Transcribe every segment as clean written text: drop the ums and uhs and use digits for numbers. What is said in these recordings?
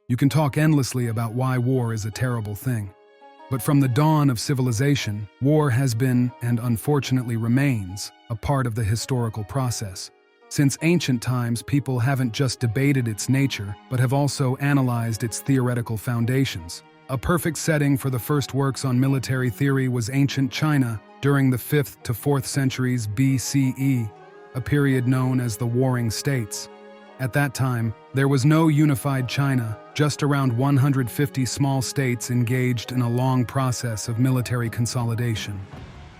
You can talk endlessly about why war is a terrible thing. But from the dawn of civilization, war has been, and unfortunately remains, a part of the historical process. Since ancient times, people haven't just debated its nature, but have also analyzed its theoretical foundations. A perfect setting for the first works on military theory was ancient China during the 5th to 4th centuries BCE, a period known as the Warring States. At that time, there was no unified China, just around 150 small states engaged in a long process of military consolidation.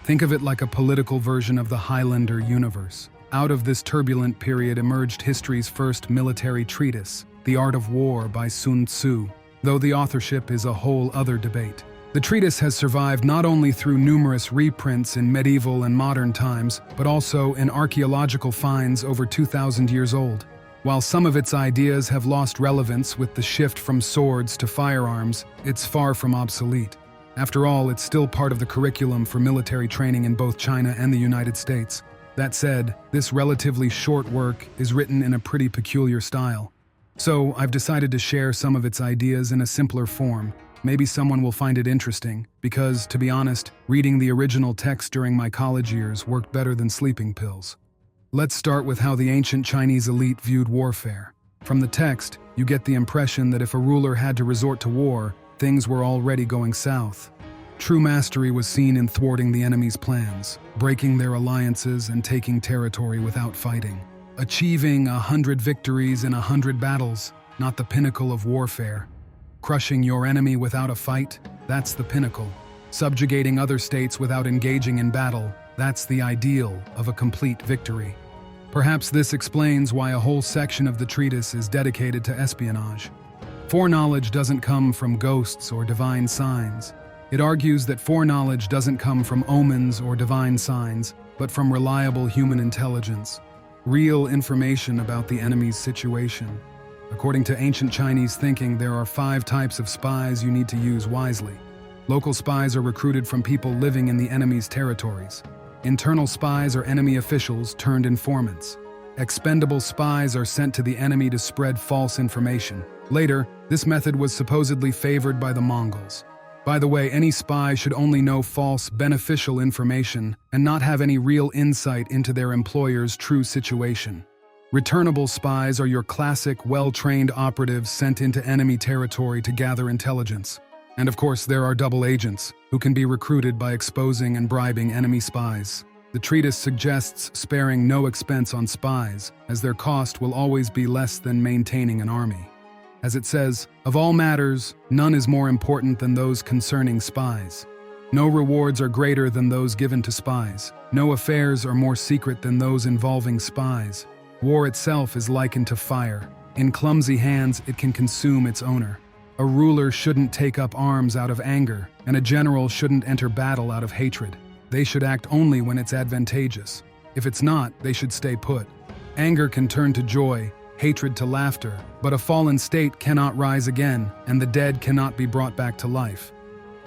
Think of it like a political version of the Highlander universe. Out of this turbulent period emerged history's first military treatise, The Art of War by Sun Tzu, though the authorship is a whole other debate. The treatise has survived not only through numerous reprints in medieval and modern times, but also in archaeological finds over 2,000 years old. While some of its ideas have lost relevance with the shift from swords to firearms, it's far from obsolete. After all, it's still part of the curriculum for military training in both China and the United States. That said, this relatively short work is written in a pretty peculiar style. So, I've decided to share some of its ideas in a simpler form. Maybe someone will find it interesting, because, to be honest, reading the original text during my college years worked better than sleeping pills. Let's start with how the ancient Chinese elite viewed warfare. From the text, you get the impression that if a ruler had to resort to war, things were already going south. True mastery was seen in thwarting the enemy's plans, breaking their alliances and taking territory without fighting. Achieving 100 victories in 100 battles, not the pinnacle of warfare. Crushing your enemy without a fight, that's the pinnacle. Subjugating other states without engaging in battle, that's the ideal of a complete victory. Perhaps this explains why a whole section of the treatise is dedicated to espionage. Foreknowledge doesn't come from ghosts or divine signs. It argues that foreknowledge doesn't come from omens or divine signs, but from reliable human intelligence. Real information about the enemy's situation. According to ancient Chinese thinking, there are 5 types of spies you need to use wisely. Local spies are recruited from people living in the enemy's territories. Internal spies are enemy officials turned informants. Expendable spies are sent to the enemy to spread false information. Later, this method was supposedly favored by the Mongols. By the way, any spy should only know false, beneficial information and not have any real insight into their employer's true situation. Returnable spies are your classic, well-trained operatives sent into enemy territory to gather intelligence. And of course, there are double agents, who can be recruited by exposing and bribing enemy spies. The treatise suggests sparing no expense on spies, as their cost will always be less than maintaining an army. As it says, of all matters, none is more important than those concerning spies. No rewards are greater than those given to spies. No affairs are more secret than those involving spies. War itself is likened to fire. In clumsy hands, it can consume its owner. A ruler shouldn't take up arms out of anger, and a general shouldn't enter battle out of hatred. They should act only when it's advantageous. If it's not, they should stay put. Anger can turn to joy, hatred to laughter, but a fallen state cannot rise again, and the dead cannot be brought back to life.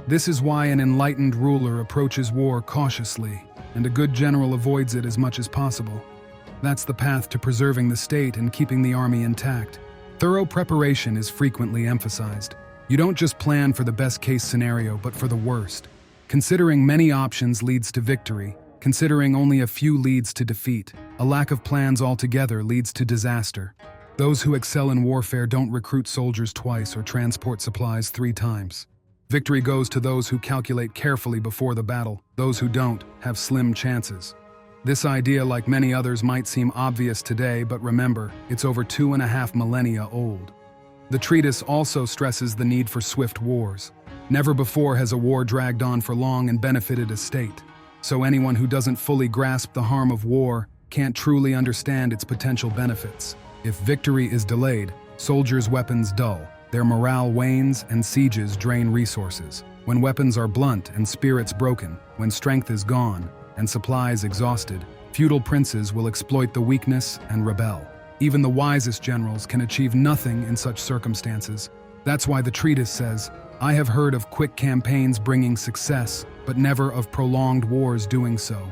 This is why an enlightened ruler approaches war cautiously, and a good general avoids it as much as possible. That's the path to preserving the state and keeping the army intact. Thorough preparation is frequently emphasized. You don't just plan for the best-case scenario, but for the worst. Considering many options leads to victory. Considering only a few leads to defeat. A lack of plans altogether leads to disaster. Those who excel in warfare don't recruit soldiers twice or transport supplies 3 times. Victory goes to those who calculate carefully before the battle. Those who don't have slim chances. This idea, like many others, might seem obvious today, but remember, it's over 2.5 millennia old. The treatise also stresses the need for swift wars. Never before has a war dragged on for long and benefited a state. So anyone who doesn't fully grasp the harm of war can't truly understand its potential benefits. If victory is delayed, soldiers' weapons dull, their morale wanes, and sieges drain resources. When weapons are blunt and spirits broken, when strength is gone, and supplies exhausted, feudal princes will exploit the weakness and rebel. Even the wisest generals can achieve nothing in such circumstances. That's why the treatise says, I have heard of quick campaigns bringing success, but never of prolonged wars doing so.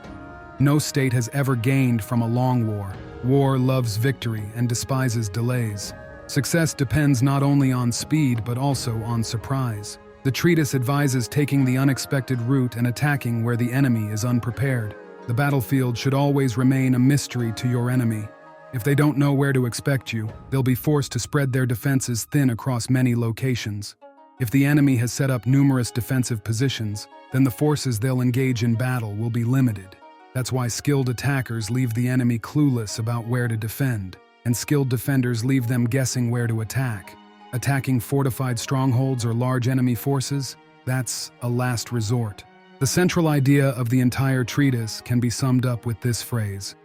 No state has ever gained from a long war. War loves victory and despises delays. Success depends not only on speed but also on surprise. The treatise advises taking the unexpected route and attacking where the enemy is unprepared. The battlefield should always remain a mystery to your enemy. If they don't know where to expect you, they'll be forced to spread their defenses thin across many locations. If the enemy has set up numerous defensive positions, then the forces they'll engage in battle will be limited. That's why skilled attackers leave the enemy clueless about where to defend, and skilled defenders leave them guessing where to attack. Attacking fortified strongholds or large enemy forces, that's a last resort. The central idea of the entire treatise can be summed up with this phrase: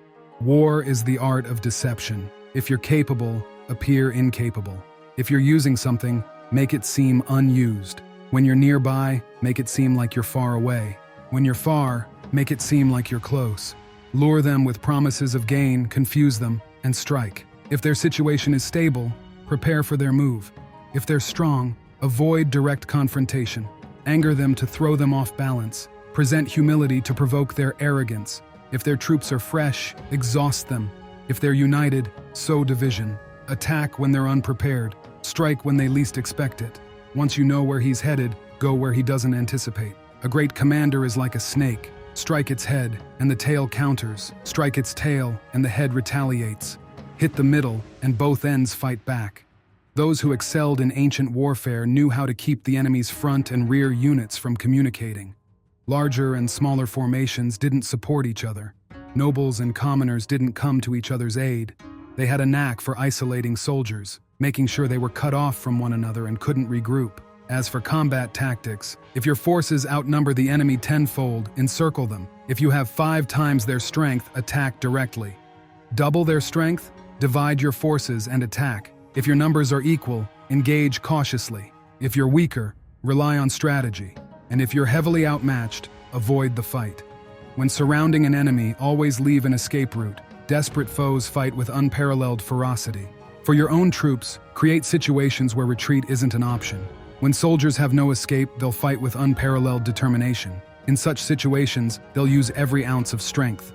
war is the art of deception. If you're capable, appear incapable. If you're using something, make it seem unused. When you're nearby, make it seem like you're far away. When you're far, make it seem like you're close. Lure them with promises of gain, confuse them, and strike. If their situation is stable, prepare for their move. If they're strong, avoid direct confrontation. Anger them to throw them off balance. Present humility to provoke their arrogance. If their troops are fresh, exhaust them. If they're united, sow division. Attack when they're unprepared. Strike when they least expect it. Once you know where he's headed, go where he doesn't anticipate. A great commander is like a snake. Strike its head, and the tail counters. Strike its tail, and the head retaliates. Hit the middle, and both ends fight back. Those who excelled in ancient warfare knew how to keep the enemy's front and rear units from communicating. Larger and smaller formations didn't support each other. Nobles and commoners didn't come to each other's aid. They had a knack for isolating soldiers, making sure they were cut off from one another and couldn't regroup. As for combat tactics, if your forces outnumber the enemy tenfold, encircle them. If you have 5 times their strength, attack directly. Double their strength, divide your forces and attack. If your numbers are equal, engage cautiously. If you're weaker, rely on strategy. And if you're heavily outmatched, avoid the fight. When surrounding an enemy, always leave an escape route. Desperate foes fight with unparalleled ferocity. For your own troops, create situations where retreat isn't an option. When soldiers have no escape, they'll fight with unparalleled determination. In such situations, they'll use every ounce of strength.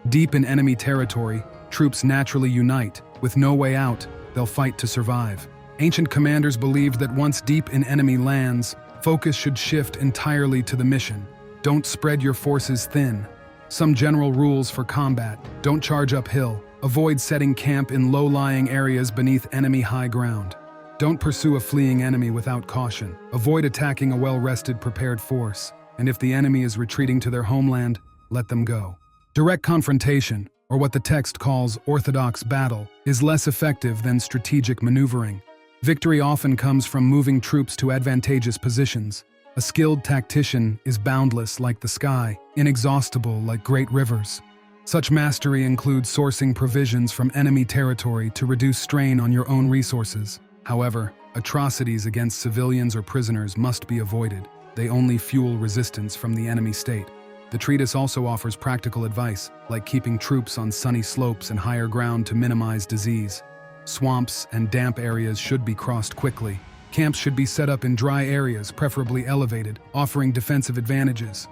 Deep in enemy territory, troops naturally unite. With no way out, they'll fight to survive. Ancient commanders believed that once deep in enemy lands, focus should shift entirely to the mission. Don't spread your forces thin. Some general rules for combat: don't charge uphill. Avoid setting camp in low-lying areas beneath enemy high ground. Don't pursue a fleeing enemy without caution. Avoid attacking a well-rested, prepared force. And if the enemy is retreating to their homeland, let them go. Direct confrontation, or what the text calls orthodox battle, is less effective than strategic maneuvering. Victory often comes from moving troops to advantageous positions. A skilled tactician is boundless like the sky, inexhaustible like great rivers. Such mastery includes sourcing provisions from enemy territory to reduce strain on your own resources. However, atrocities against civilians or prisoners must be avoided. They only fuel resistance from the enemy state. The treatise also offers practical advice, like keeping troops on sunny slopes and higher ground to minimize disease. Swamps and damp areas should be crossed quickly. Camps should be set up in dry areas, preferably elevated, offering defensive advantages.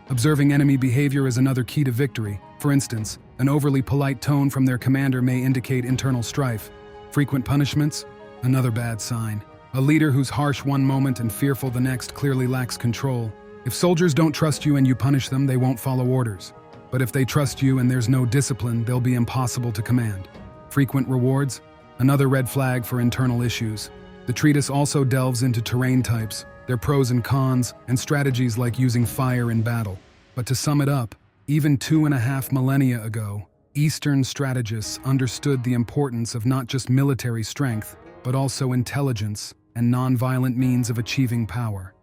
Observing enemy behavior is another key to victory. For instance, an overly polite tone from their commander may indicate internal strife. Frequent punishments? Another bad sign. A leader who's harsh one moment and fearful the next clearly lacks control. If soldiers don't trust you and you punish them, they won't follow orders. But if they trust you and there's no discipline, they'll be impossible to command. Frequent rewards? Another red flag for internal issues. The treatise also delves into terrain types, their pros and cons, and strategies like using fire in battle. But to sum it up, even 2.5 millennia ago, Eastern strategists understood the importance of not just military strength, but also intelligence and nonviolent means of achieving power.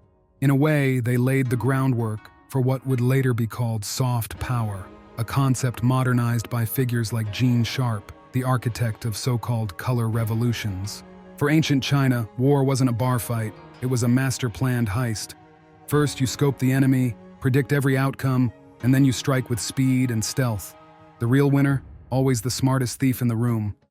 In a way, they laid the groundwork for what would later be called soft power, a concept modernized by figures like Gene Sharp, the architect of so-called color revolutions. For ancient China, war wasn't a bar fight, it was a master-planned heist. First, you scope the enemy, predict every outcome, and then you strike with speed and stealth. The real winner? Always the smartest thief in the room,